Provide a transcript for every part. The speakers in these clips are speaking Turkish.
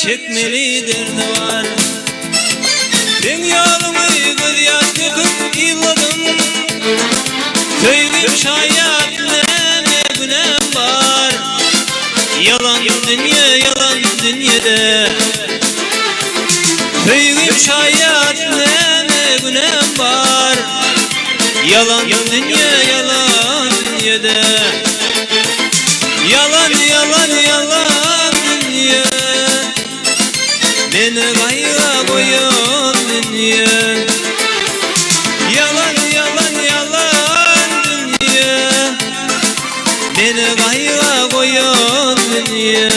çekmeli derdi var. Ben yolunu göz yaş döküp yılladım. Köylüm şayat ne günem var. Yalan dünya yalan dünyada. Köylüm şayat ne günem var. Yalan dünya yalan dünyada. Yalan yalan yalan dünya. Beni gayra koyan dünya. Yalan yalan yalan dünya. Beni gayra koyan dünya.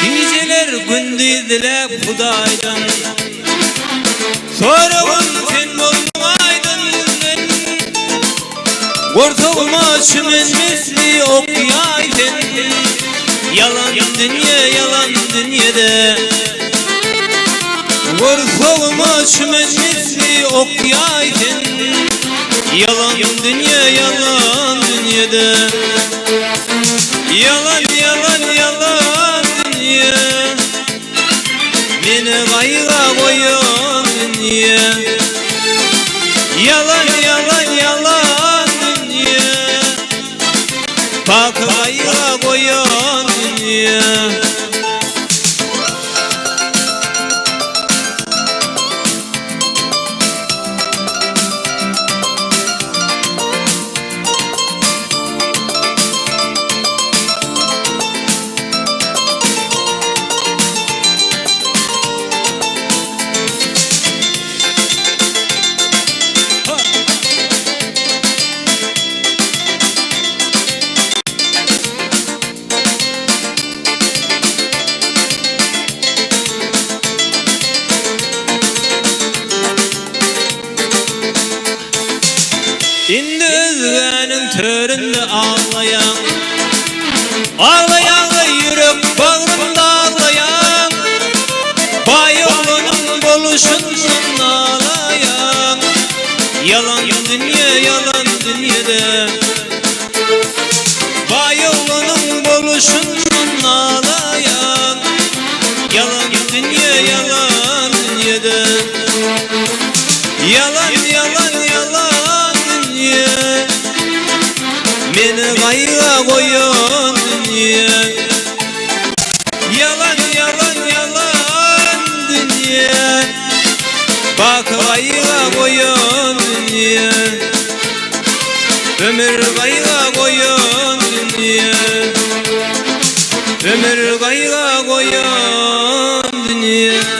Geceler gündüzler Hudaydan. Sorağım sen oldun aydın. Ortağıma çimen misli okuyaydın. Yalan dünya yalan dünyada. Ortağıma çimen misli okuyaydın. Yalan dünya yalan dünyada. Yalan yalan yalan dünya. Beni gayra koyan dünya. Yalan yalan yalan dünya. Bak gayra koyan dünya. İndi özgenin töründe ağlayan. Ağlayan yürek bağrımda ağlayan. Bay oğlunun buluşundan ağlayan. Yalan dünya yalan dünyada. Bay oğlunun buluşundan ağlayan. Yalan dünya yalan dünyada. Yalan yalan yalan dünya. Beni gayra koyan dünya. Yalan yalan yalan dünya. Bak gayra koyan dünya. Ömür gayra koyan dünya. Ömür gayra koyan dünya.